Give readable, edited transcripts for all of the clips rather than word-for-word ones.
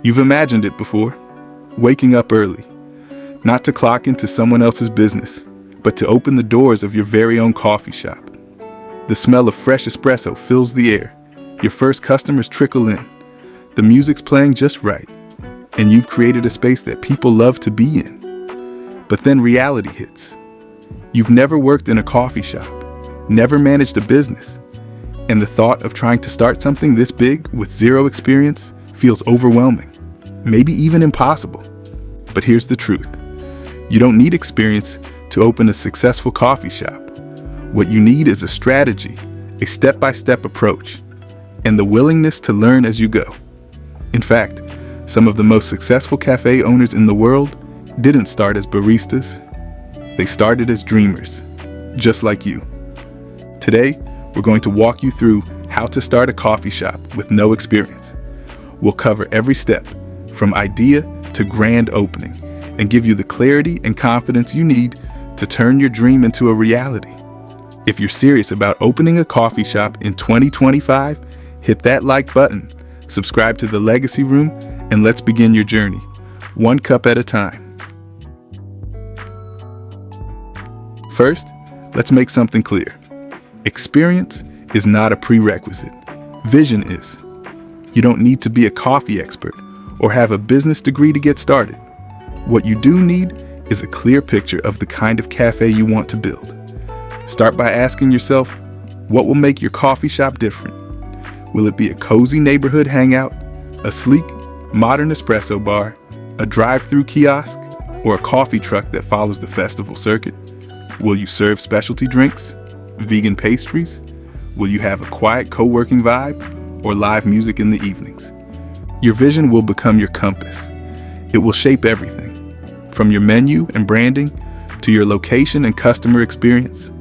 You've imagined it before, waking up early, not to clock into someone else's business, but to open the doors of your very own coffee shop. The smell of fresh espresso fills the air, your first customers trickle in, the music's playing just right, and you've created a space that people love to be in. But then reality hits. You've never worked in a coffee shop, never managed a business, and the thought of trying to start something this big with zero experience feels overwhelming, maybe even impossible. But here's the truth. You don't need experience to open a successful coffee shop. What you need is a strategy, a step-by-step approach, and the willingness to learn as you go. In fact, some of the most successful cafe owners in the world didn't start as baristas. They started as dreamers, just like you. Today, we're going to walk you through how to start a coffee shop with no experience. We'll cover every step, from idea to grand opening, and give you the clarity and confidence you need to turn your dream into a reality. If you're serious about opening a coffee shop in 2025, hit that like button, subscribe to the Legacy Room, and let's begin your journey, one cup at a time. First, let's make something clear. Experience is not a prerequisite. Vision is. You don't need to be a coffee expert or have a business degree to get started. What you do need is a clear picture of the kind of cafe you want to build. Start by asking yourself, what will make your coffee shop different? Will it be a cozy neighborhood hangout, a sleek, modern espresso bar, a drive-through kiosk, or a coffee truck that follows the festival circuit? Will you serve specialty drinks, vegan pastries? Will you have a quiet co-working vibe or live music in the evenings? Your vision will become your compass. It will shape everything, from your menu and branding to your location and customer experience.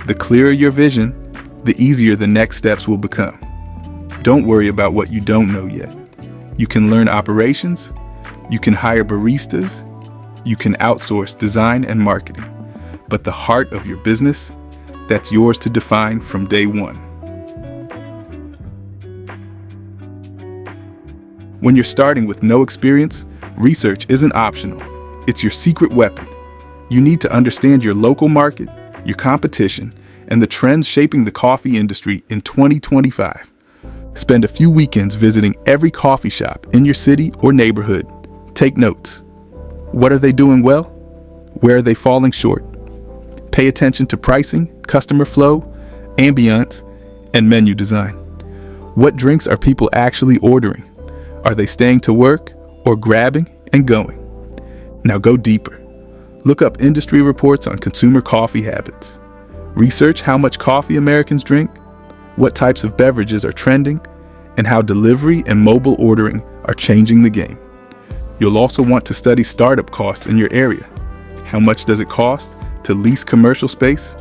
The clearer your vision, the easier the next steps will become. Don't worry about what you don't know yet. You can learn operations, you can hire baristas, you can outsource design and marketing. But the heart of your business, that's yours to define from day one. When you're starting with no experience, research isn't optional. It's your secret weapon. You need to understand your local market, your competition, and the trends shaping the coffee industry in 2025. Spend a few weekends visiting every coffee shop in your city or neighborhood. Take notes. What are they doing well? Where are they falling short? Pay attention to pricing, customer flow, ambiance, and menu design. What drinks are people actually ordering? Are they staying to work or grabbing and going? Now go deeper. Look up industry reports on consumer coffee habits. Research how much coffee Americans drink, what types of beverages are trending, and how delivery and mobile ordering are changing the game. You'll also want to study startup costs in your area. How much does it cost to lease commercial space?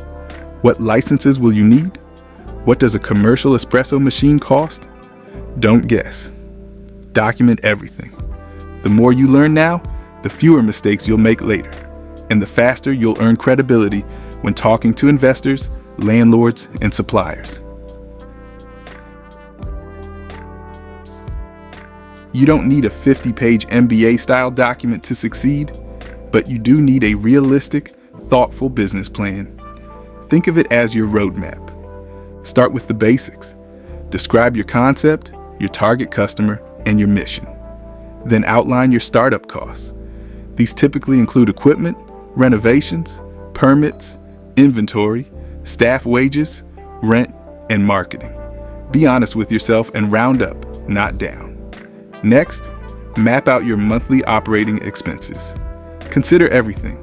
What licenses will you need? What does a commercial espresso machine cost? Don't guess. Document everything. The more you learn now, the fewer mistakes you'll make later, and the faster you'll earn credibility when talking to investors, landlords, and suppliers. You don't need a 50-page MBA-style document to succeed, but you do need a realistic, thoughtful business plan. Think of it as your roadmap. Start with the basics. Describe your concept, your target customer, and your mission. Then outline your startup costs. These typically include equipment, renovations, permits, inventory, staff wages, rent, and marketing. Be honest with yourself and round up, not down. Next, map out your monthly operating expenses. Consider everything: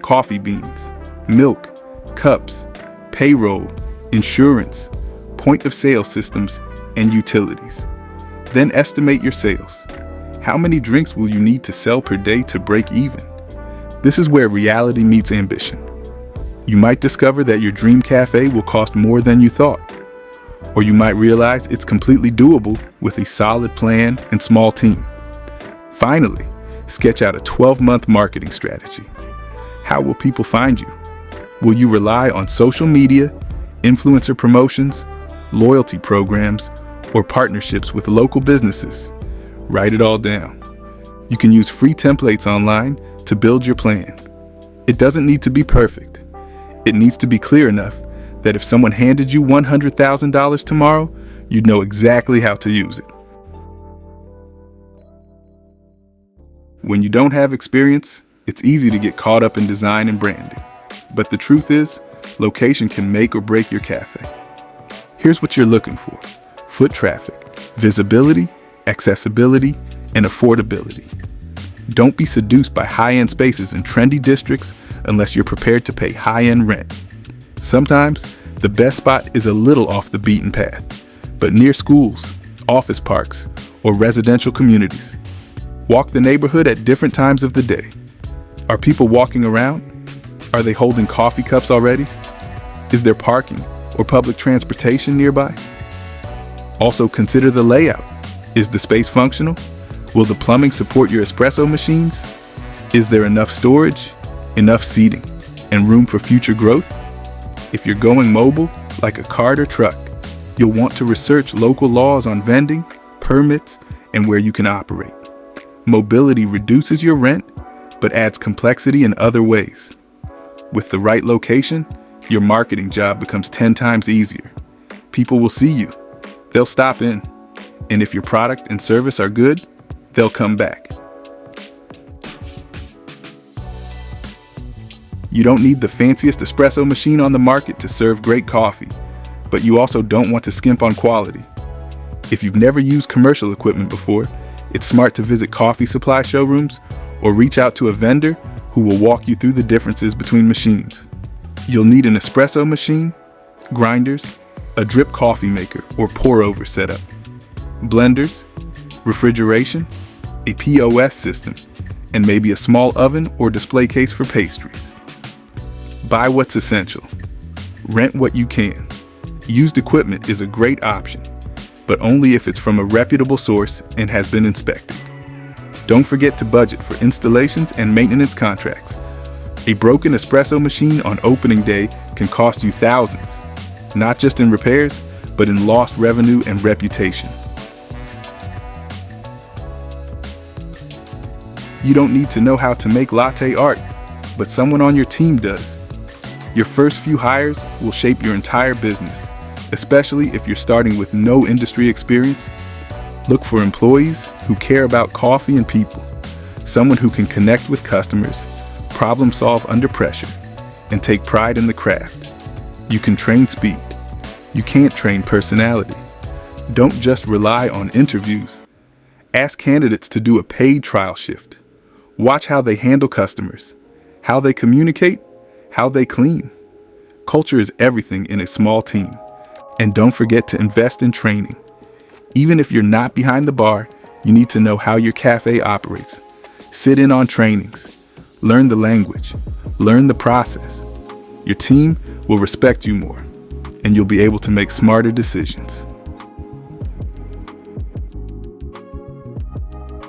coffee beans, milk, cups, payroll, insurance, point of sale systems, and utilities. Then estimate your sales. How many drinks will you need to sell per day to break even? This is where reality meets ambition. You might discover that your dream cafe will cost more than you thought, or you might realize it's completely doable with a solid plan and small team. Finally, sketch out a 12-month marketing strategy. How will people find you? Will you rely on social media, influencer promotions, loyalty programs, or partnerships with local businesses? Write it all down. You can use free templates online to build your plan. It doesn't need to be perfect. It needs to be clear enough that if someone handed you $100,000 tomorrow, you'd know exactly how to use it. When you don't have experience, it's easy to get caught up in design and branding. But the truth is, location can make or break your cafe. Here's what you're looking for: foot traffic, visibility, accessibility, and affordability. Don't be seduced by high-end spaces in trendy districts unless you're prepared to pay high-end rent. Sometimes, the best spot is a little off the beaten path, but near schools, office parks, or residential communities. Walk the neighborhood at different times of the day. Are people walking around? Are they holding coffee cups already? Is there parking or public transportation nearby? Also consider the layout. Is the space functional? Will the plumbing support your espresso machines? Is there enough storage, enough seating, and room for future growth? If you're going mobile, like a cart or truck, you'll want to research local laws on vending, permits, and where you can operate. Mobility reduces your rent, but adds complexity in other ways. With the right location, your marketing job becomes 10 times easier. People will see you. They'll stop in. And if your product and service are good, they'll come back. You don't need the fanciest espresso machine on the market to serve great coffee, but you also don't want to skimp on quality. If you've never used commercial equipment before, it's smart to visit coffee supply showrooms or reach out to a vendor who will walk you through the differences between machines. You'll need an espresso machine, grinders, a drip coffee maker or pour-over setup, blenders, refrigeration, a POS system, and maybe a small oven or display case for pastries. Buy what's essential. Rent what you can. Used equipment is a great option, but only if it's from a reputable source and has been inspected. Don't forget to budget for installations and maintenance contracts. A broken espresso machine on opening day can cost you thousands, not just in repairs, but in lost revenue and reputation. You don't need to know how to make latte art, but someone on your team does. Your first few hires will shape your entire business, especially if you're starting with no industry experience. Look for employees who care about coffee and people, someone who can connect with customers, problem solve under pressure, and take pride in the craft. You can train speed. You can't train personality. Don't just rely on interviews. Ask candidates to do a paid trial shift. Watch how they handle customers, how they communicate, how they clean. Culture is everything in a small team. And don't forget to invest in training. Even if you're not behind the bar, you need to know how your cafe operates. Sit in on trainings. Learn the language. Learn the process. Your team will respect you more, and you'll be able to make smarter decisions.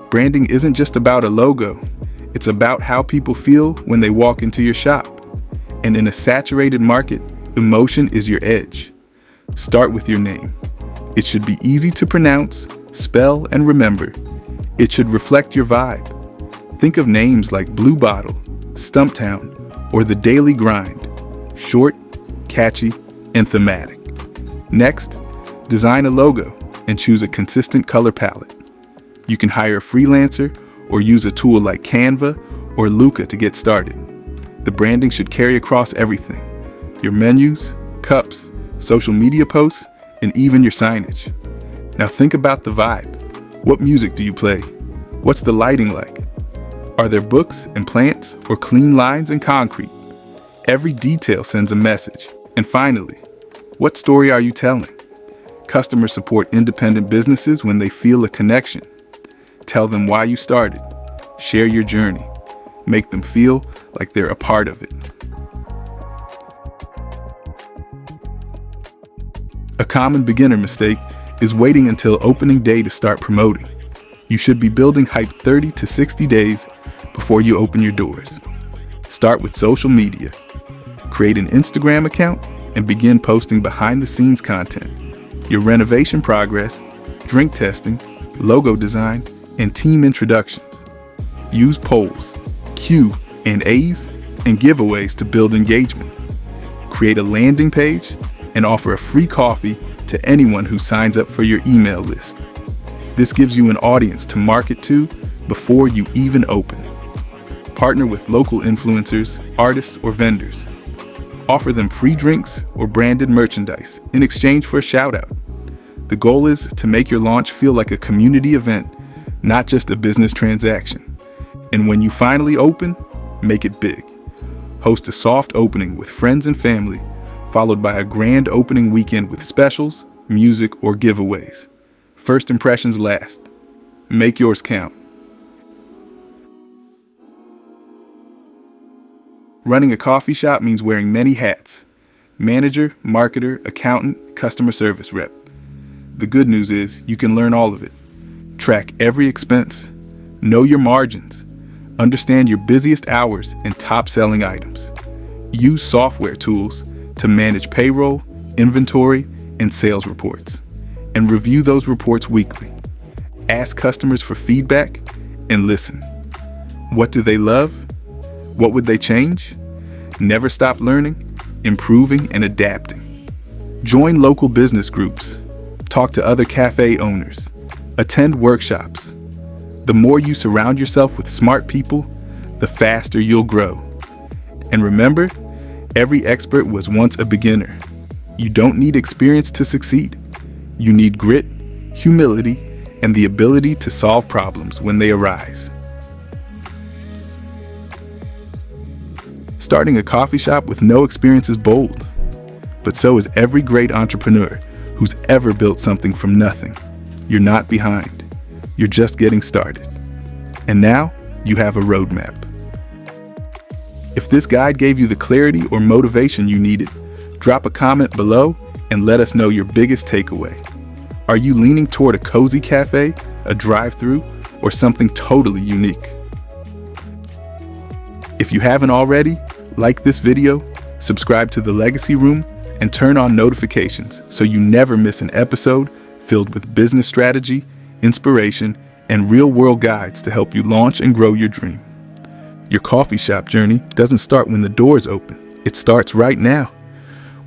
Branding isn't just about a logo. It's about how people feel when they walk into your shop. And in a saturated market, emotion is your edge. Start with your name. It should be easy to pronounce, spell, and remember. It should reflect your vibe. Think of names like Blue Bottle, Stumptown, or The Daily Grind. Short, catchy, and thematic. Next, design a logo and choose a consistent color palette. You can hire a freelancer or use a tool like Canva or Luxe to get started. The branding should carry across everything: your menus, cups, social media posts, and even your signage. Now think about the vibe. What music do you play? What's the lighting like? Are there books and plants or clean lines and concrete? Every detail sends a message. And finally, what story are you telling? Customers support independent businesses when they feel a connection. Tell them why you started. Share your journey. Make them feel like they're a part of it. A common beginner mistake is waiting until opening day to start promoting. You should be building hype 30 to 60 days before you open your doors. Start with social media. Create an Instagram account and begin posting behind-the-scenes content, your renovation progress, drink testing, logo design, and team introductions. Use polls, Q&As, and giveaways to build engagement. Create a landing page and offer a free coffee to anyone who signs up for your email list. This gives you an audience to market to before you even open. Partner with local influencers, artists, or vendors. Offer them free drinks or branded merchandise in exchange for a shout-out. The goal is to make your launch feel like a community event, not just a business transaction. And when you finally open, make it big. Host a soft opening with friends and family, followed by a grand opening weekend with specials, music, or giveaways. First impressions last. Make yours count. Running a coffee shop means wearing many hats: manager, marketer, accountant, customer service rep. The good news is you can learn all of it. Track every expense, know your margins, understand your busiest hours and top-selling items. Use software tools to manage payroll, inventory, and sales reports, and review those reports weekly. Ask customers for feedback and listen. What do they love? What would they change? Never stop learning, improving, and adapting. Join local business groups. Talk to other cafe owners. Attend workshops. The more you surround yourself with smart people, the faster you'll grow. And remember, every expert was once a beginner. You don't need experience to succeed. You need grit, humility, and the ability to solve problems when they arise. Starting a coffee shop with no experience is bold, but so is every great entrepreneur who's ever built something from nothing. You're not behind. You're just getting started. And now you have a roadmap. If this guide gave you the clarity or motivation you needed, drop a comment below and let us know your biggest takeaway. Are you leaning toward a cozy cafe, a drive-thru, or something totally unique? If you haven't already, like this video, subscribe to the Legacy Room, and turn on notifications so you never miss an episode filled with business strategy, inspiration, and real-world guides to help you launch and grow your dream. Your coffee shop journey doesn't start when the doors open. It starts right now,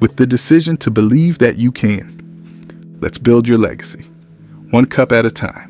with the decision to believe that you can. Let's build your legacy, one cup at a time.